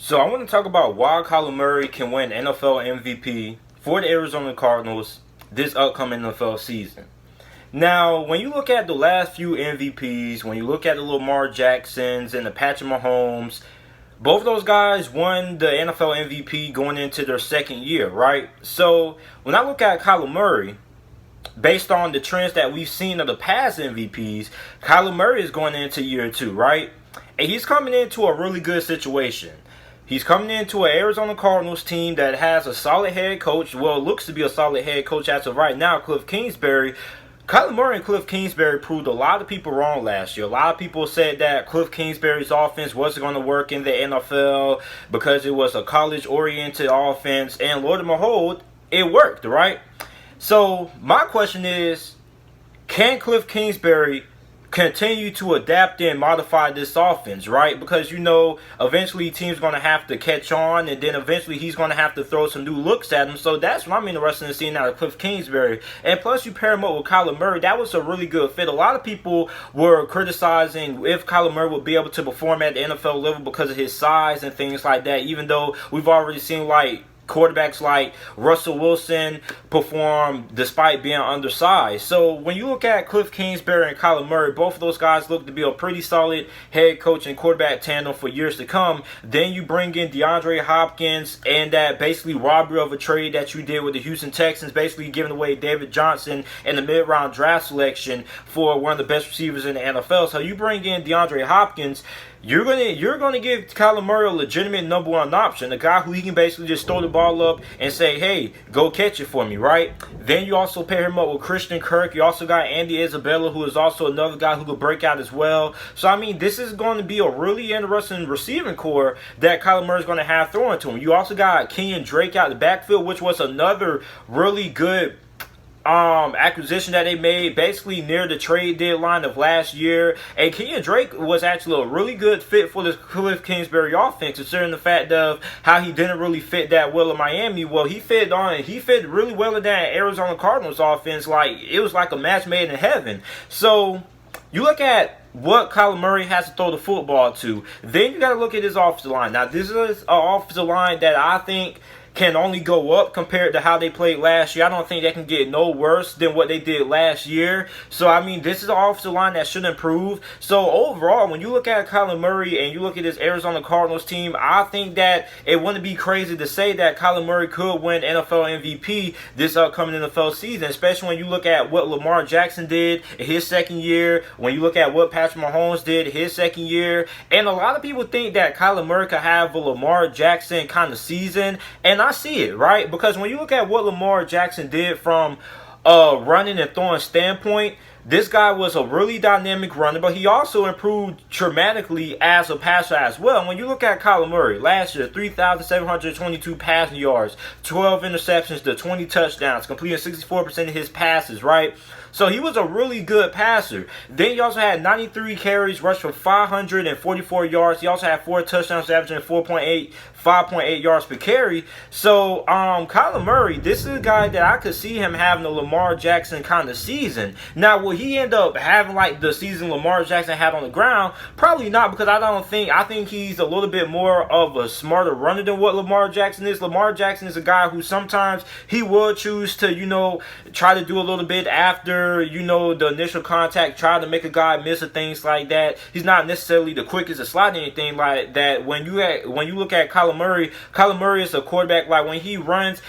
So I want to talk about why Kyler Murray can win NFL MVP for the Arizona Cardinals this upcoming NFL season. Now, when you look at the last few MVPs, when you look at the Lamar Jacksons and the Patrick Mahomes, both of those guys won the NFL MVP going into their second year, right? So when I look at Kyler Murray, based on the trends that we've seen of the past MVPs, Kyler Murray is going into year two, right? And he's coming into a really good situation. He's coming into an Arizona Cardinals team that has a solid head coach. Well, it looks to be a solid head coach as of right now, Cliff Kingsbury. Kyler Murray and Cliff Kingsbury proved a lot of people wrong last year. A lot of people said that Cliff Kingsbury's offense wasn't going to work in the NFL because it was a college-oriented offense. And Lord and behold, it worked, right? So my question is, can Cliff Kingsbury continue to adapt and modify this offense, right? Because, eventually teams going to have to catch on, and then eventually he's going to have to throw some new looks at him. So that's what I'm interested in seeing out of Cliff Kingsbury. And plus, you pair him up with Kyler Murray. That was a really good fit. A lot of people were criticizing if Kyler Murray would be able to perform at the NFL level because of his size and things like that, even though we've already seen, quarterbacks like Russell Wilson perform despite being undersized. So when you look at Cliff Kingsbury and Kyler Murray, both of those guys look to be a pretty solid head coach and quarterback tandem for years to come. Then you bring in DeAndre Hopkins and that basically robbery of a trade that you did with the Houston Texans, basically giving away David Johnson in the mid-round draft selection for one of the best receivers in the NFL. So you bring in DeAndre Hopkins, you're gonna give Kyler Murray a legitimate number one option, a guy who he can basically just throw the ball up and say, hey, go catch it for me, right? Then you also pair him up with Christian Kirk. You also got Andy Isabella, who is also another guy who could break out as well. So, this is going to be a really interesting receiving core that Kyler Murray is going to have throwing to him. You also got Kenyon Drake out the backfield, which was another really good acquisition that they made basically near the trade deadline of last year. And Kenyon Drake was actually a really good fit for the Cliff Kingsbury offense, considering the fact of how he didn't really fit that well in Miami. Well, he fit really well in that Arizona Cardinals offense. It was like a match made in heaven. So you look at what Kyler Murray has to throw the football to. Then you got to look at his offensive line. Now, this is an offensive line that I think can only go up compared to how they played last year. I don't think they can get no worse than what they did last year. So, this is an offensive line that should improve. So, overall, when you look at Kyler Murray and you look at this Arizona Cardinals team, I think that it wouldn't be crazy to say that Kyler Murray could win NFL MVP this upcoming NFL season, especially when you look at what Lamar Jackson did in his second year, when you look at what Patrick Mahomes did his second year. And a lot of people think that Kyler Murray could have a Lamar Jackson kind of season, and I see it, right? Because when you look at what Lamar Jackson did from a running and throwing standpoint, this guy was a really dynamic runner, but he also improved dramatically as a passer as well. When you look at Kyler Murray, last year, 3,722 passing yards, 12 interceptions to 20 touchdowns, completing 64% of his passes, right? So he was a really good passer. Then he also had 93 carries, rushed for 544 yards. He also had 4 touchdowns, averaging 5.8 yards per carry. So, Kyler Murray, this is a guy that I could see him having a Lamar Jackson kind of season. Now, will he end up having the season Lamar Jackson had on the ground? Probably not, because I think he's a little bit more of a smarter runner than what Lamar Jackson is. Lamar Jackson is a guy who sometimes he will choose to, try to do a little bit after, the initial contact, try to make a guy miss or things like that. He's not necessarily the quickest to slide anything like that. When you look at Kyler Murray is a quarterback, when he runs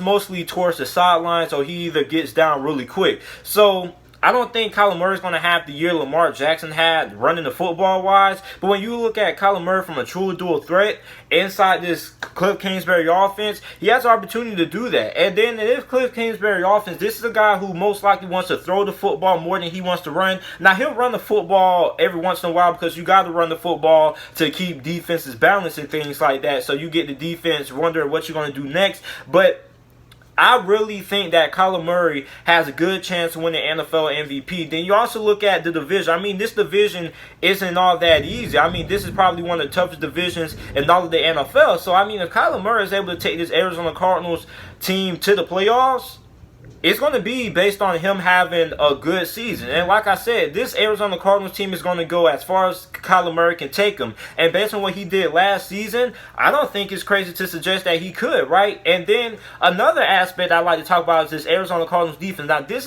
mostly towards the sideline, so he either gets down really quick. So I don't think Kyler Murray is going to have the year Lamar Jackson had running the football-wise. But when you look at Kyler Murray from a truly dual threat inside this Cliff Kingsbury offense, he has the opportunity to do that. And then in this Cliff Kingsbury offense, this is a guy who most likely wants to throw the football more than he wants to run. Now, he'll run the football every once in a while because you got to run the football to keep defenses balanced and things like that. So you get the defense wondering what you're going to do next. But I really think that Kyler Murray has a good chance to win the NFL MVP. Then you also look at the division. This division isn't all that easy. This is probably one of the toughest divisions in all of the NFL. So, if Kyler Murray is able to take this Arizona Cardinals team to the playoffs, it's going to be based on him having a good season. And like I said, this Arizona Cardinals team is going to go as far as Kyler Murray can take them. And based on what he did last season, I don't think it's crazy to suggest that he could, right? And then another aspect I like to talk about is this Arizona Cardinals defense. Now, this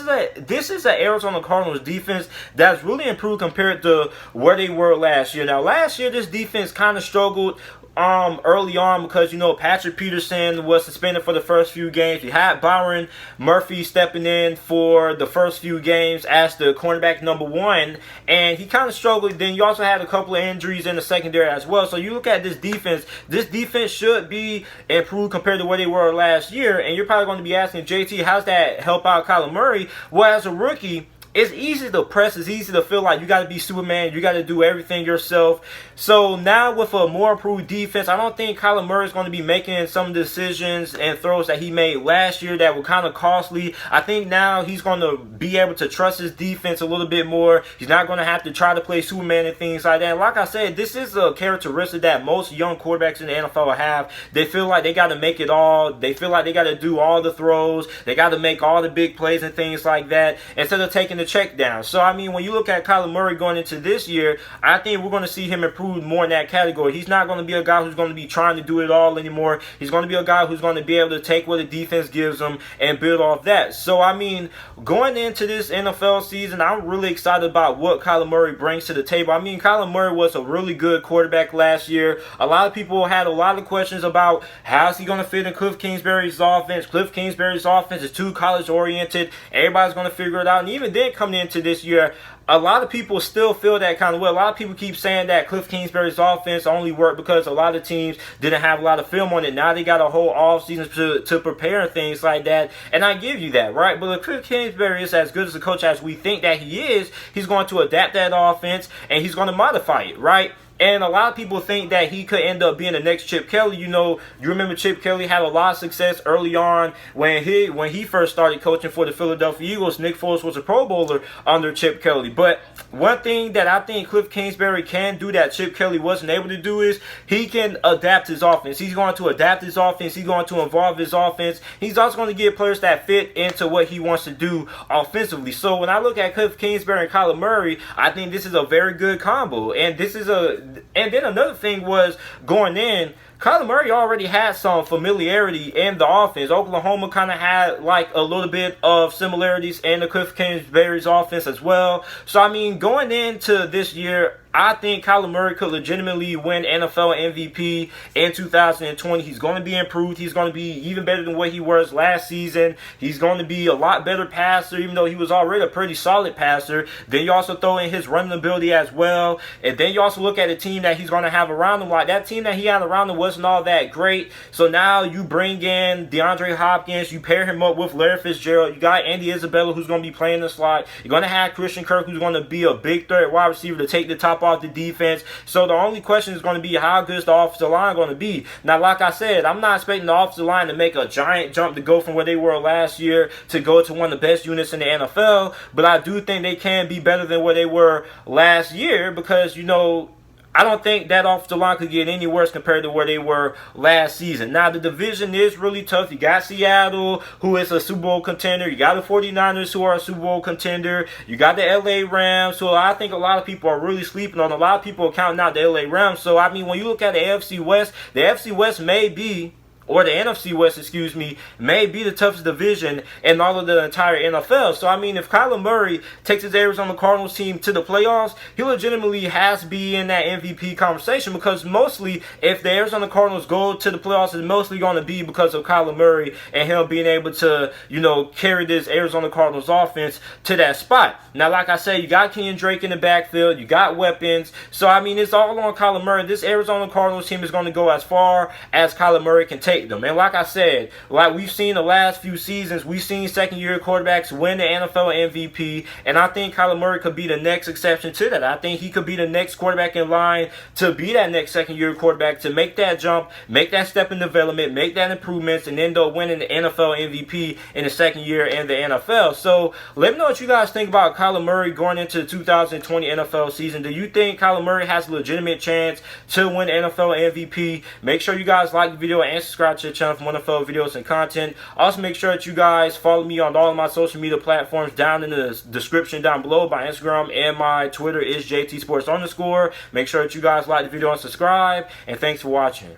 is an Arizona Cardinals defense that's really improved compared to where they were last year. Now, last year, this defense kind of struggled early on because, you know, Patrick Peterson was suspended for the first few games. You had Byron Murphy stepping in for the first few games as the cornerback number 1, and he kind of struggled. Then you also had a couple of injuries in the secondary as well. So you look at this defense should be improved compared to where they were last year. And you're probably going to be asking, JT, how's that help out Kyler Murray? Well, as a rookie, it's easy to press. It's easy to feel like you got to be Superman. You got to do everything yourself. So now with a more improved defense, I don't think Kyler Murray is going to be making some decisions and throws that he made last year that were kind of costly. I think now he's going to be able to trust his defense a little bit more. He's not going to have to try to play Superman and things like that. And like I said, this is a characteristic that most young quarterbacks in the NFL have. They feel like they got to make it all. They feel like they got to do all the throws. They got to make all the big plays and things like that instead of taking the check down. So, I mean, when you look at Kyler Murray going into this year, I think we're going to see him improve more in that category. He's not going to be a guy who's going to be trying to do it all anymore. He's going to be a guy who's going to be able to take what the defense gives him and build off that. So, I mean, going into this NFL season, I'm really excited about what Kyler Murray brings to the table. I mean, Kyler Murray was a really good quarterback last year. A lot of people had a lot of questions about how's he going to fit in Cliff Kingsbury's offense. Cliff Kingsbury's offense is too college-oriented. Everybody's going to figure it out. And even then, coming into this year, a lot of people still feel that kind of way. A lot of people keep saying that Cliff Kingsbury's offense only worked because a lot of teams didn't have a lot of film on it. Now they got a whole offseason to prepare and things like that. And I give you that, right? But if Cliff Kingsbury is as good as a coach as we think that he is, he's going to adapt that offense and he's going to modify it, right? And a lot of people think that he could end up being the next Chip Kelly. You know, you remember Chip Kelly had a lot of success early on when he first started coaching for the Philadelphia Eagles. Nick Foles was a Pro Bowler under Chip Kelly. But one thing that I think Cliff Kingsbury can do that Chip Kelly wasn't able to do is he can adapt his offense. He's going to adapt his offense. He's going to involve his offense. He's also going to get players that fit into what he wants to do offensively. So when I look at Cliff Kingsbury and Kyler Murray, I think this is a very good combo. And then another thing was going in, Kyler Murray already had some familiarity in the offense. Oklahoma kind of had like a little bit of similarities in the Cliff Kingsbury's offense as well. So, I mean, going into this year, I think Kyler Murray could legitimately win NFL MVP in 2020. He's going to be improved. He's going to be even better than what he was last season. He's going to be a lot better passer, even though he was already a pretty solid passer. Then you also throw in his running ability as well. And then you also look at the team that he's going to have around him. Like, that team that he had around him wasn't all that great. So now you bring in DeAndre Hopkins. You pair him up with Larry Fitzgerald. You got Andy Isabella, who's going to be playing the slot. You're going to have Christian Kirk, who's going to be a big threat wide receiver to take the top off the defense. So the only question is going to be how good is the offensive line going to be. Now, like I said, I'm not expecting the offensive line to make a giant jump to go from where they were last year to go to one of the best units in the NFL, but I do think they can be better than where they were last year because, you know, I don't think that offensive line could get any worse compared to where they were last season. Now, the division is really tough. You got Seattle, who is a Super Bowl contender. You got the 49ers, who are a Super Bowl contender. You got the LA Rams, who I think a lot of people are really sleeping on. A lot of people are counting out the LA Rams. So, I mean, when you look at the AFC West, the AFC West may be, or the NFC West, excuse me, may be the toughest division in all of the entire NFL. So, I mean, if Kyler Murray takes his Arizona Cardinals team to the playoffs, he legitimately has to be in that MVP conversation because mostly, if the Arizona Cardinals go to the playoffs, it's mostly going to be because of Kyler Murray and him being able to, you know, carry this Arizona Cardinals offense to that spot. Now, like I said, you got Kenyon Drake in the backfield. You got weapons. So, I mean, it's all on Kyler Murray. This Arizona Cardinals team is going to go as far as Kyler Murray can take them. And like I said, like we've seen the last few seasons, we've seen second-year quarterbacks win the NFL MVP, and I think Kyler Murray could be the next exception to that. I think he could be the next quarterback in line to be that next second-year quarterback, to make that jump, make that step in development, make that improvements, and end up winning the NFL MVP in the second year in the NFL. So let me know what you guys think about Kyler Murray going into the 2020 NFL season. Do you think Kyler Murray has a legitimate chance to win the NFL MVP? Make sure you guys like the video and subscribe out to the channel for more NFL videos and content. Also, make sure that you guys follow me on all of my social media platforms down in the description down below. My Instagram and my Twitter is JTSports_. Make sure that you guys like the video and subscribe. And thanks for watching.